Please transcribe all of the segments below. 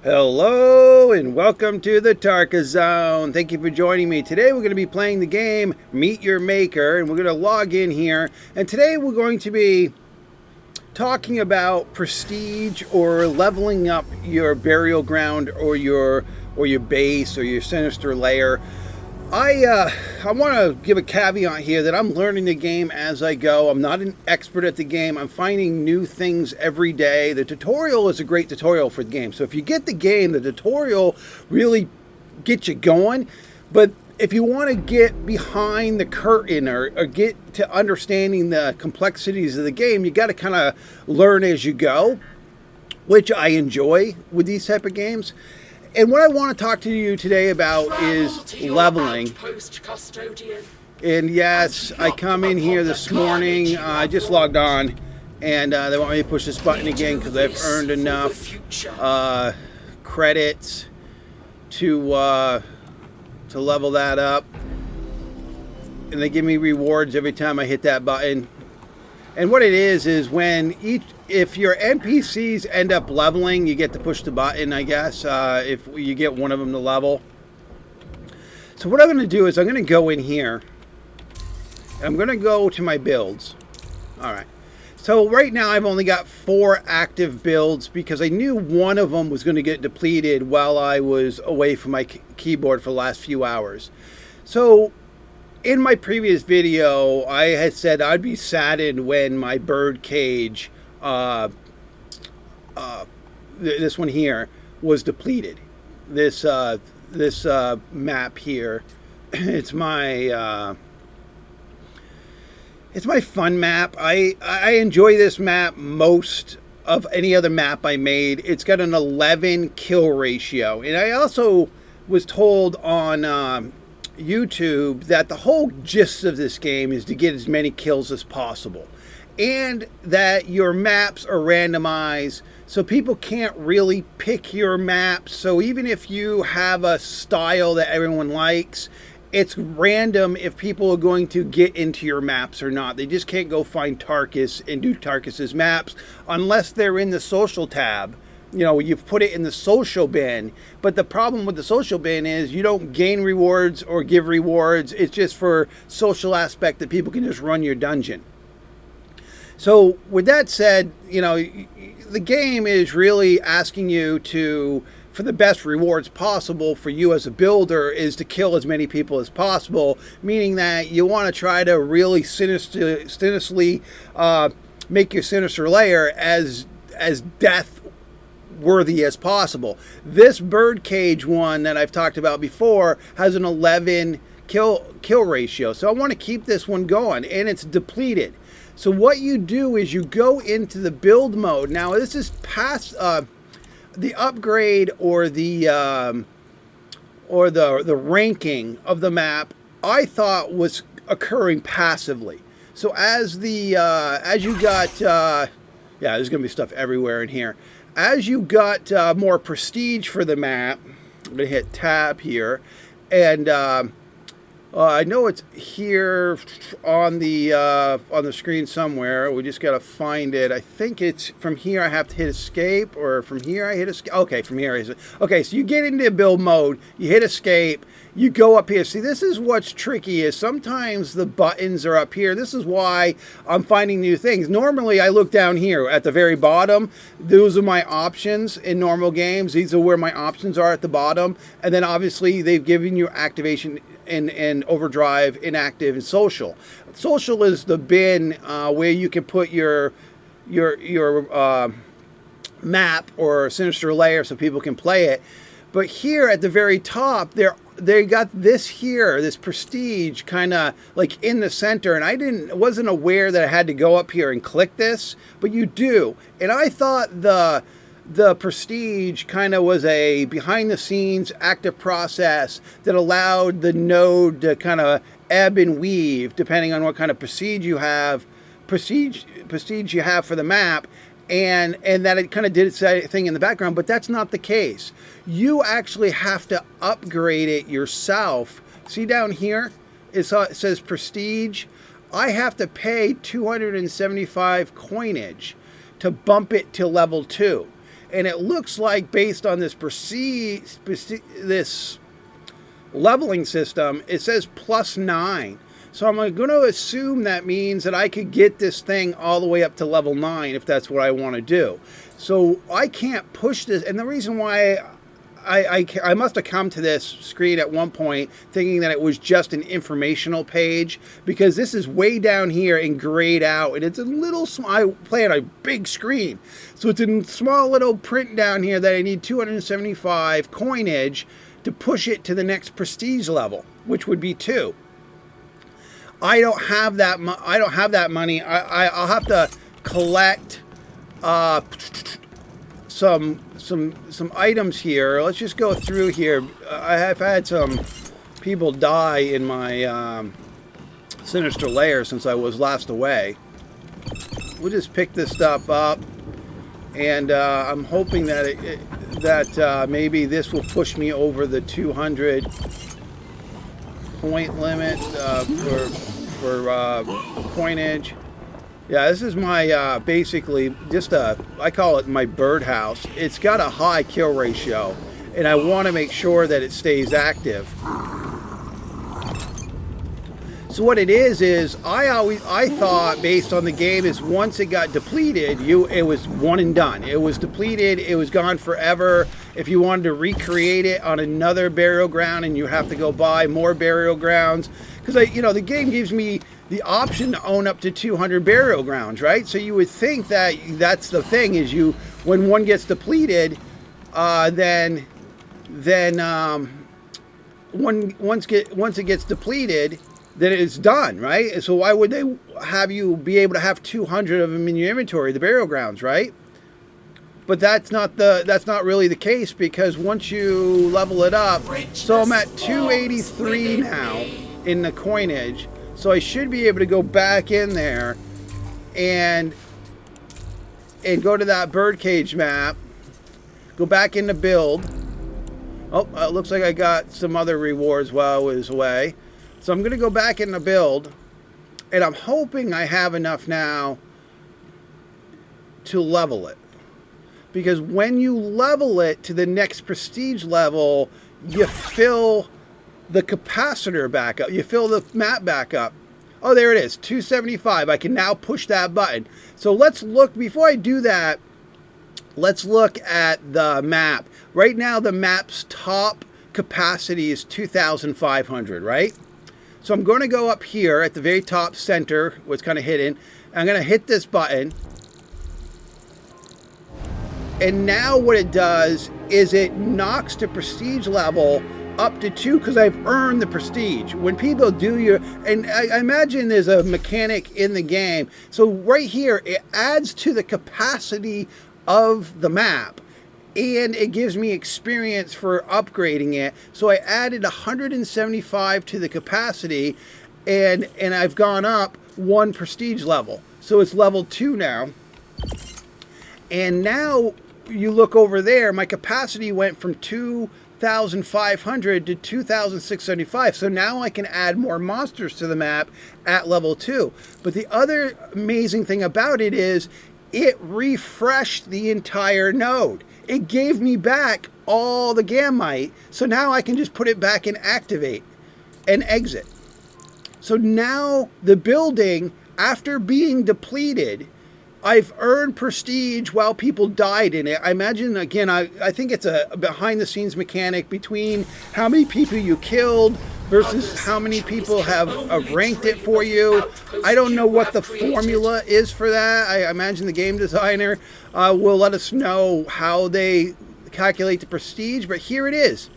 Hello and welcome to the Tarka Zone. Thank you for joining me. Today we're going to be playing the game Meet Your Maker, and we're going to log in here. And today we're going to be talking about prestige or leveling up your burial ground or your base or your sinister lair. I want to give a caveat here that I'm learning the game as I go. I'm not an expert at the game. I'm finding new things every day. The tutorial is a great tutorial for the game. So if you get the game, the tutorial really gets you going. But if you want to get behind the curtain or get to understanding the complexities of the game, you got to kind of learn as you go, which I enjoy with these type of games. And what I want to talk to you today about is leveling. Custodian. And yes, I come in here this morning. I just logged on, and they want me to push this button again because I've earned enough credits to level that up. And they give me rewards every time I hit that button. And what it is when if your NPCs end up leveling, you get to push the button, I guess, if you get one of them to level. So what I'm going to do is I'm going to go in here. I'm going to go to my builds. All right. So right now I've only got 4 active builds because I knew one of them was going to get depleted while I was away from my keyboard for the last few hours. So in my previous video, I had said I'd be saddened when my bird cage, this one here, was depleted. This map here, it's my fun map. I enjoy this map most of any other map I made. It's got an 11 kill ratio, and I also was told on YouTube that the whole gist of this game is to get as many kills as possible, and that your maps are randomized, so people can't really pick your maps. So even if you have a style that everyone likes, it's random if people are going to get into your maps or not. They just can't go find Tarkus and do Tarkus's maps unless they're in the social tab. You know, you've put it in the social bin, but the problem with the social bin is you don't gain rewards or give rewards. It's just for social aspect that people can just run your dungeon. So with that said, you know, the game is really asking you to, for the best rewards possible for you as a builder, is to kill as many people as possible, meaning that you want to try to really sinisterly make your sinister lair as death worthy as possible. This birdcage one that I've talked about before has an 11 kill ratio, so I want to keep this one going, and it's depleted. So what you do is you go into the build mode. Now this is past the upgrade or the ranking of the map. I thought was occurring passively. So as you got there's gonna be stuff everywhere in here. As you got more prestige for the map, I'm going to hit tab here, and I know it's here on the screen somewhere. We just got to find it. I think it's from here I have to hit escape, or from here I hit escape. Okay, from here is it. Okay, so you get into build mode, you hit escape, you go up here. See, this is what's tricky, is sometimes the buttons are up here. This is why I'm finding new things. Normally I look down here at the very bottom. Those are my options in normal games. These are where my options are at the bottom. And then obviously they've given you activation and overdrive, inactive, and social. Social is the bin where you can put your map or sinister layer so people can play it. But here at the very top, they got this here, this prestige kind of like in the center, and I wasn't aware that I had to go up here and click this, but you do. And I thought the prestige kind of was a behind the scenes active process that allowed the node to kind of ebb and weave depending on what kind of prestige you have for the map, and that it kind of did its thing in the background. But that's not the case. You actually have to upgrade it yourself. See down here, it says prestige. I have to pay 275 coinage to bump it to level 2. And it looks like, based on this this leveling system, it says +9. So I'm going to assume that means that I could get this thing all the way up to level 9 if that's what I want to do. So I can't push this. And the reason why I must have come to this screen at one point thinking that it was just an informational page, because this is way down here and grayed out, and it's a little small. I play on a big screen, so it's a small little print down here that I need 275 coinage to push it to the next prestige level, which would be 2. I don't have that. I don't have that money. I'll have to collect some items here. Let's just go through here. I have had some people die in my sinister lair since I was last away. We'll just pick this stuff up, and I'm hoping that maybe this will push me over the 200 point limit for coinage. Yeah, this is my basically just I call it my birdhouse. It's got a high kill ratio, and I want to make sure that it stays active. So what it is I thought, based on the game, is once it got depleted, it was one and done. It was depleted, it was gone forever. If you wanted to recreate it on another burial ground, and you have to go buy more burial grounds, because the game gives me the option to own up to 200 burial grounds, right? So you would think that that's the thing, is when one gets depleted, then once it gets depleted, then it's done, right? So why would they have you be able to have 200 of them in your inventory, the burial grounds, right? But that's not really the case, because once you level it up, so I'm at 283 now in the coinage. So I should be able to go back in there and go to that birdcage map, go back into build. Oh, it looks like I got some other rewards while I was away. So I'm going to go back into build, and I'm hoping I have enough now to level it. Because when you level it to the next prestige level, you fill the capacitor back up. You fill the map back up. Oh, there it is, 275. I can now push that button. So let's look, before I do that, let's look at the map. Right now, the map's top capacity is 2,500, right? So I'm going to go up here at the very top center, what's kind of hidden. I'm going to hit this button. And now what it does is it knocks the prestige level up to 2, because I've earned the prestige. When people do and I imagine there's a mechanic in the game. So right here, it adds to the capacity of the map, and it gives me experience for upgrading it. So I added 175 to the capacity, and I've gone up 1 prestige level. So it's level 2 now. And now you look over there, my capacity went from 2,500 to 2,675. So now I can add more monsters to the map at level 2. But the other amazing thing about it is it refreshed the entire node. It gave me back all the Genmat. So now I can just put it back and activate and exit. So now the building, after being depleted, I've earned prestige while people died in it. I imagine, again, I think it's a behind-the-scenes mechanic between how many people you killed versus how many people have ranked it for you. I don't know what the formula is for that. I imagine the game designer will let us know how they calculate the prestige, but here it is,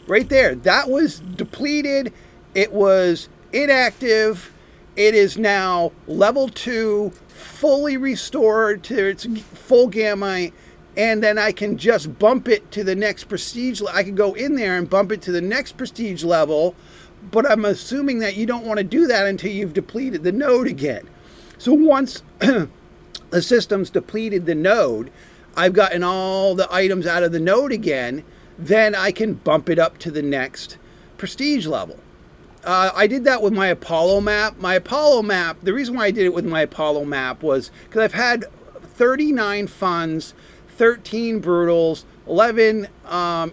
right there. That was depleted. It was inactive. It is now level 2, fully restored to its full Genmat, and then I can just bump it to the next prestige. I can go in there and bump it to the next prestige level, but I'm assuming that you don't want to do that until you've depleted the node again. So once the system's depleted the node, I've gotten all the items out of the node again, then I can bump it up to the next prestige level. I did that with my Apollo map. My Apollo map, the reason why I did it with my Apollo map was because I've had 39 funds, 13 brutals, 11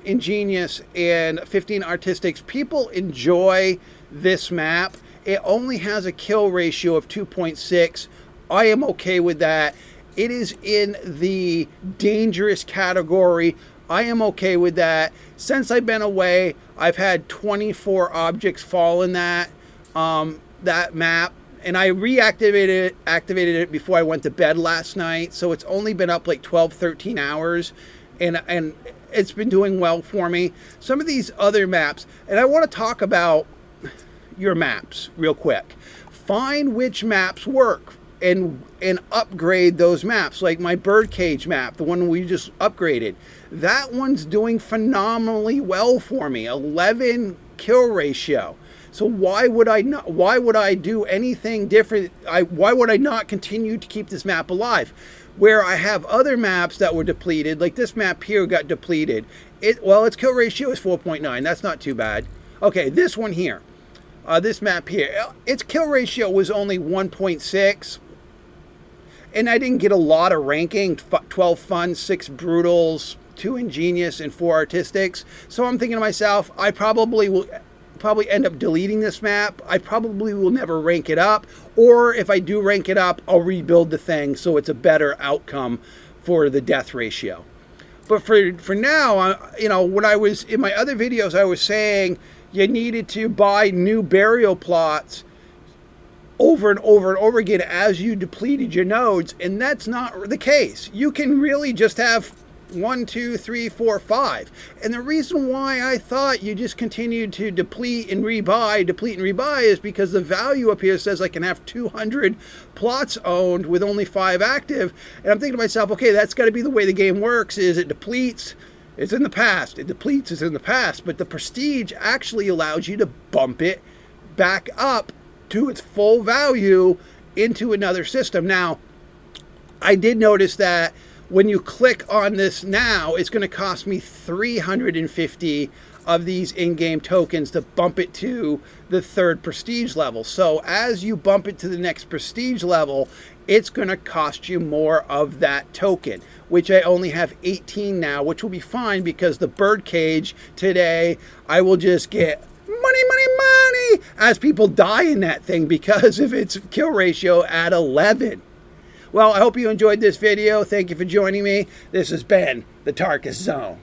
ingenious, and 15 artistics. People enjoy this map. It only has a kill ratio of 2.6. I am okay with that. It is in the dangerous category. I am okay with that. Since I've been away, I've had 24 objects fall in that map, and I activated it before I went to bed last night. So it's only been up like 12, 13 hours, and it's been doing well for me. Some of these other maps, and I want to talk about your maps real quick. Find which maps work and upgrade those maps. Like my birdcage map, the one we just upgraded, that one's doing phenomenally well for me. 11 kill ratio. So why would I do anything different? Why would I not continue to keep this map alive? Where I have other maps that were depleted, like this map here got depleted. Its kill ratio is 4.9. That's not too bad. Okay, this one here, this map here, its kill ratio was only 1.6. And I didn't get a lot of ranking, 12 fun, 6 brutals, 2 ingenious, and 4 artistics. So I'm thinking to myself, I probably will end up deleting this map. I probably will never rank it up. Or if I do rank it up, I'll rebuild the thing so it's a better outcome for the death ratio. But for now, when I was in my other videos, I was saying you needed to buy new burial plots over and over and over again as you depleted your nodes, and that's not the case. You can really just have 1, 2, 3, 4, 5. And the reason why I thought you just continued to deplete and rebuy is because the value up here says I can have 200 plots owned with only 5 active. And I'm thinking to myself, okay, that's got to be the way the game works. Is it depletes? It's in the past. It depletes. It's in the past. But the prestige actually allows you to bump it back up to its full value into another system. Now, I did notice that when you click on this now, it's going to cost me 350 of these in-game tokens to bump it to the 3rd prestige level. So as you bump it to the next prestige level, it's going to cost you more of that token, which I only have 18 now, which will be fine because the birdcage today, I will just get money, money, money as people die in that thing because of its kill ratio at 11. Well, I hope you enjoyed this video. Thank you for joining me. This has been the Tarkus Zone.